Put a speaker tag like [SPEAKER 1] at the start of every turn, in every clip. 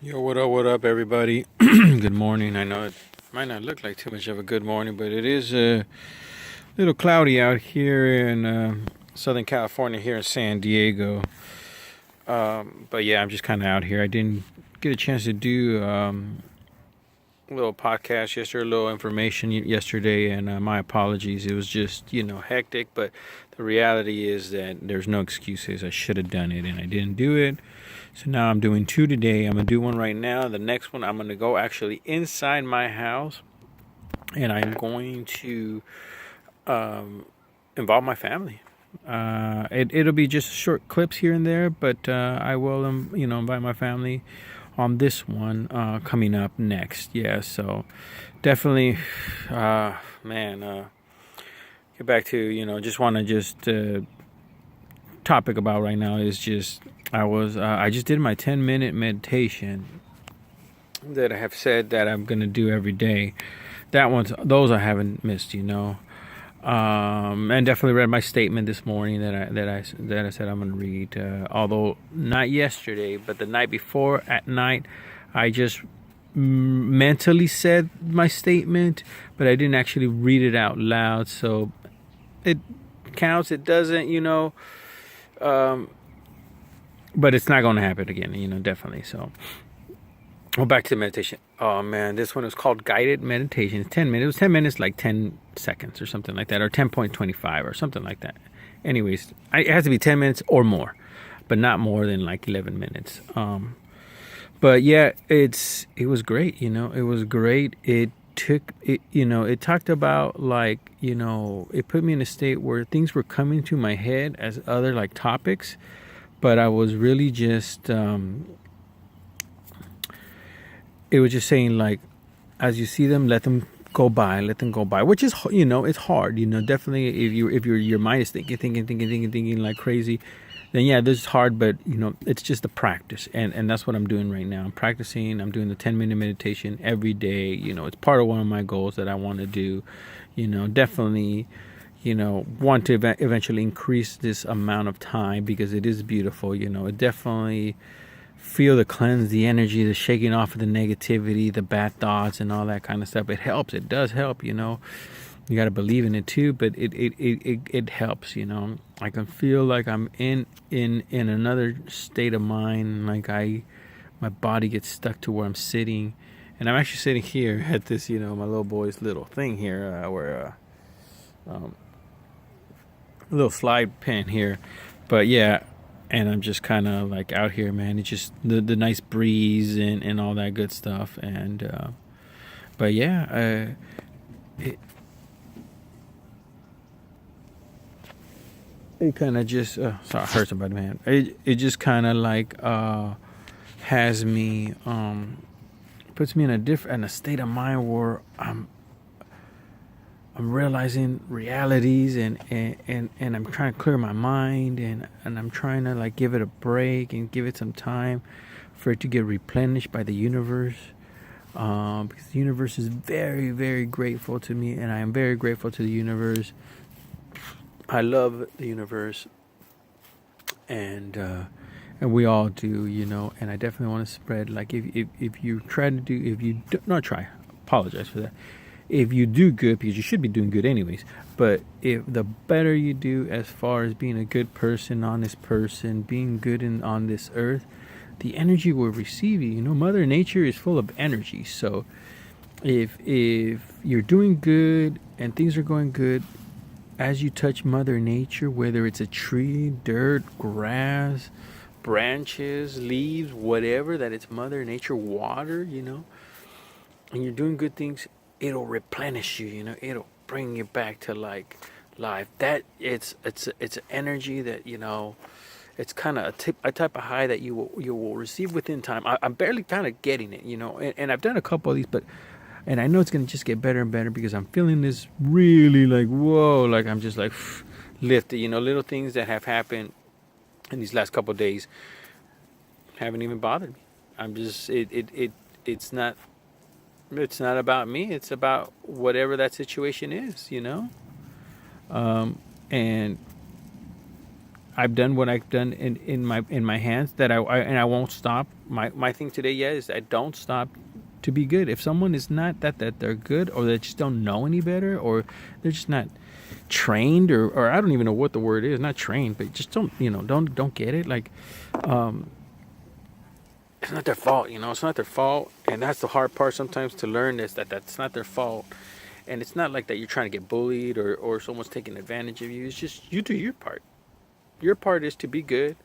[SPEAKER 1] Yo, what up, everybody? Good morning. I know it might not look like too much of a good morning, but it is a little cloudy out here in Southern California, here in San Diego. But yeah, I'm just kind of out here. I didn't get a chance to do a little podcast yesterday, a little information yesterday, and my apologies. It was just, hectic, but the reality is that there's no excuses. I should have done it, and I didn't do it. So now I'm doing two today. I'm going to do one right now. The next one, I'm going to go actually inside my house, and I'm going to involve my family. It'll be just short clips here and there, but I will, invite my family on this one coming up next. Yeah, so definitely, get back to, just want to topic about right now is just I just did my 10-minute meditation that I have said that I'm gonna do every day. Those I haven't missed, and definitely read my statement this morning that I said I'm gonna read. Although not yesterday, but the night before at night, I just mentally said my statement, but I didn't actually read it out loud. So it counts. It doesn't, but it's not going to happen again, definitely. So, well, back to the meditation. Oh man, this one is called guided meditation. It's 10 minutes. It was 10 minutes, like 10 seconds or something like that, or 10.25 or something like that. Anyways, it has to be 10 minutes or more, but not more than like 11 minutes. But yeah, it was great. It was great. It talked about like, it put me in a state where things were coming to my head as other like topics, but I was really just, it was just saying like, as you see them, let them go by, which is, it's hard, definitely if your mind is thinking like crazy, then yeah, this is hard, but it's just a practice, and that's what I'm doing right now. I'm practicing. I'm doing the 10-minute meditation every day. It's part of one of my goals that I want to do. Definitely, want to eventually increase this amount of time because it is beautiful. It definitely feel the cleanse, the energy, the shaking off of the negativity, the bad thoughts, and all that kind of stuff. It helps. It does help. You got to believe in it too, but it helps. I can feel like I'm in another state of mind. Like my body gets stuck to where I'm sitting, and I'm actually sitting here at this, my little boy's little thing here, where a little slide pen here, but yeah. And I'm just kind of like out here, man. It's just the nice breeze and all that good stuff. And but yeah, it kind of just sorry, I heard somebody, man. It just kind of like has me puts me in a state of mind where I'm realizing realities, and I'm trying to clear my mind, and I'm trying to like give it a break and give it some time for it to get replenished by the universe, because the universe is very, very grateful to me, and I am very grateful to the universe. I love the universe, and we all do, and I definitely want to spread, like, if you try to do, if you do not try, apologize for that, if you do good, because you should be doing good anyways, but if the better you do as far as being a good person, honest person, being good on this earth, the energy will receive you. Mother Nature is full of energy. So if you're doing good and things are going good, as you touch Mother Nature, whether it's a tree, dirt, grass, branches, leaves, whatever, that it's Mother Nature, water, and you're doing good things, it'll replenish you. It'll bring you back to like life. That it's energy that it's kind of a type of high that you will receive within time. I'm barely kind of getting it, and I've done a couple of these, and I know it's gonna just get better and better because I'm feeling this really like whoa, like I'm just like lifted. Little things that have happened in these last couple of days haven't even bothered me. I'm just it's not. It's not about me. It's about whatever that situation is, and I've done what I've done in my hands, that I won't stop. My thing today, yeah, is I don't stop to be good. If someone is not that they're good, or they just don't know any better, or they're just not trained, or I don't even know what the word is, not trained, but just don't get it. Like, it's not their fault, it's not their fault. And that's the hard part sometimes to learn, is that's not their fault. And it's not like that you're trying to get bullied, or someone's taking advantage of you. It's just, you do your part. Your part is to be good,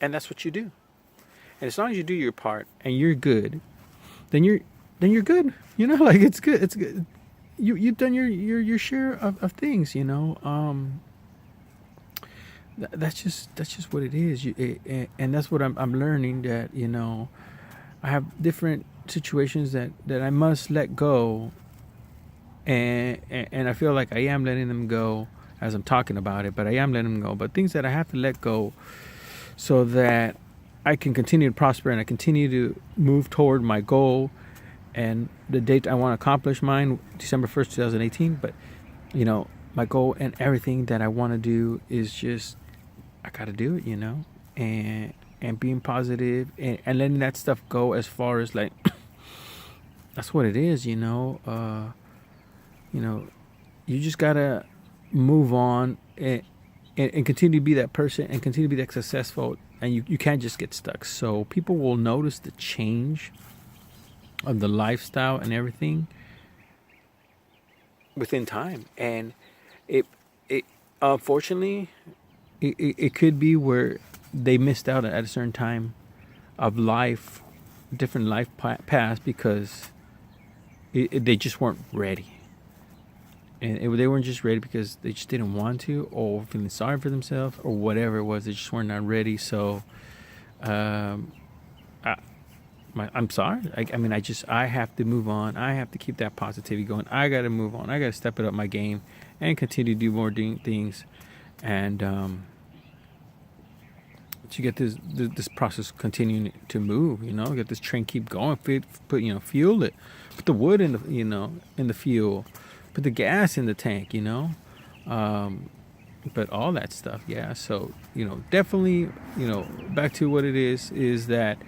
[SPEAKER 1] and that's what you do. And as long as you do your part and you're good, then you're good. Like, it's good. It's good. You've done your share of things. That's just what it is. And that's what I'm learning, that I have different situations that I must let go, and I feel like I am letting them go as I'm talking about it, but I am letting them go. But things that I have to let go, so that I can continue to prosper, and I continue to move toward my goal and the date I want to accomplish mine, December 1st, 2018. But my goal and everything that I want to do is just, I gotta do it, and being positive, and letting that stuff go, as far as, like, that's what it is. You just gotta move on, and continue to be that person, and continue to be that successful, and you can't just get stuck. So people will notice the change of the lifestyle and everything within time. And it unfortunately, it could be where they missed out at a certain time of life, different life paths, because they just weren't ready. And they weren't just ready because they just didn't want to, or feeling sorry for themselves, or whatever it was. They just were not ready. So, I'm sorry. I have to move on. I have to keep that positivity going. I got to move on. I got to step it up my game and continue to do more things. And to get this process continuing to move, get this train keep going. Fuel it. Put the wood in the fuel. Put the gas in the tank, but all that stuff, yeah. So, definitely, back to what it is that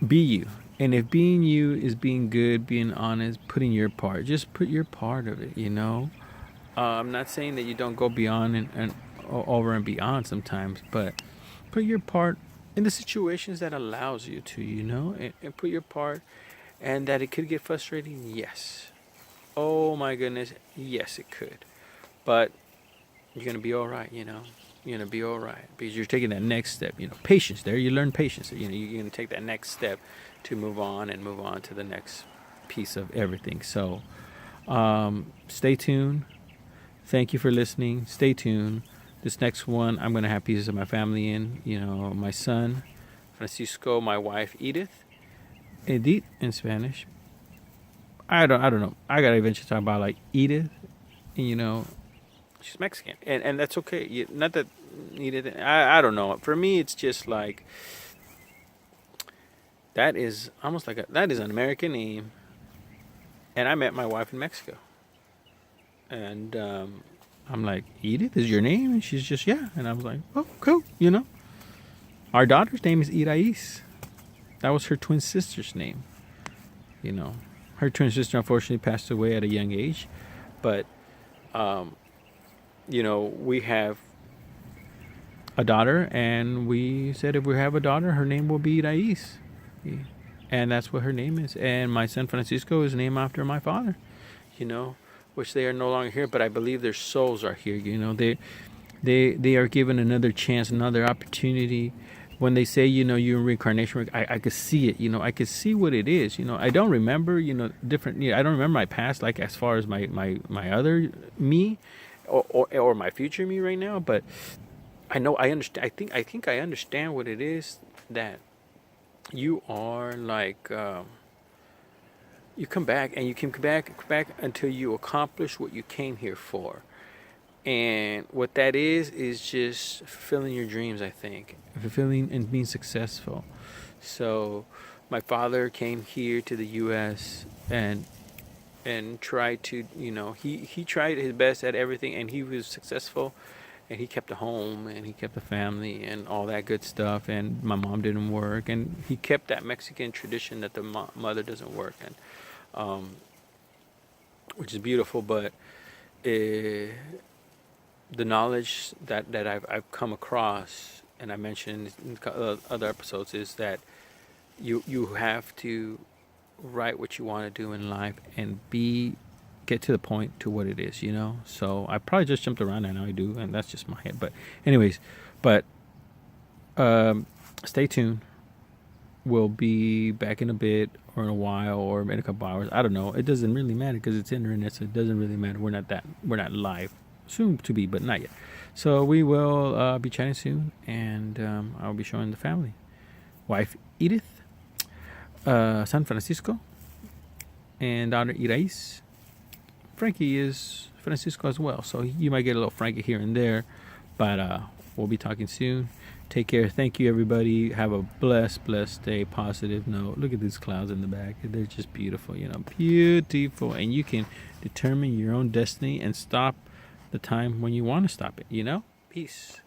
[SPEAKER 1] be you. And if being you is being good, being honest, putting your part, just put your part of it, I'm not saying that you don't go beyond and over and beyond sometimes, but put your part in the situations that allows you to, and put your part. And that it could get frustrating, yes. Oh my goodness, yes it could. But you're going to be all right, You're going to be all right, because you're taking that next step, patience. There you learn patience. You're going to take that next step to move on to the next piece of everything. So stay tuned. Thank you for listening. Stay tuned. This next one, I'm going to have pieces of my family in, my son Francisco, my wife Edith in Spanish. I don't know. I gotta eventually talk about, like, Edith, and, she's Mexican, and that's okay. Not that Edith. I don't know. For me, it's just like, that is almost like that is an American name, and I met my wife in Mexico, and I'm like, Edith is your name, and she's just, yeah, and I was like, oh, cool, Our daughter's name is Irais. That was her twin sister's name, Her twin sister unfortunately passed away at a young age, but we have a daughter, and we said if we have a daughter, her name will be Rais, and that's what her name is. And my son Francisco is named after my father, which they are no longer here, but I believe their souls are here. They are given another chance, another opportunity. When they say, you're in reincarnation, I could see it, I could see what it is. I don't remember, different, I don't remember my past, like, as far as my other me or my future me right now. But I know, I understand, I think I understand what it is, that you are like, you come back, and you can come back until you accomplish what you came here for. And what that is just fulfilling your dreams, I think. Fulfilling and being successful. So my father came here to the U.S. and tried to, he tried his best at everything, and he was successful. and he kept a home and he kept a family and all that good stuff, and my mom didn't work, and he kept that Mexican tradition that the mother doesn't work, and which is beautiful. But the knowledge that I've come across, and I mentioned in other episodes, is that you have to write what you want to do in life and get to the point to what it is, you know. So I probably just jumped around. I know I do, and that's just my head. But anyways, but stay tuned. We'll be back in a bit, or in a while, or in a couple hours. I don't know. It doesn't really matter because it's internet, so it doesn't really matter. We're not live. Soon to be, but not yet. So we will be chatting soon, and I'll be showing the family. Wife Edith, son Francisco, and daughter Irais. Frankie is Francisco as well, so you might get a little Frankie here and there, but we'll be talking soon. Take care. Thank you, everybody. Have a blessed day. Positive note. Look at these clouds in the back. They're just beautiful, you know, beautiful. And you can determine your own destiny and stop the time when you want to stop it, you know. Peace.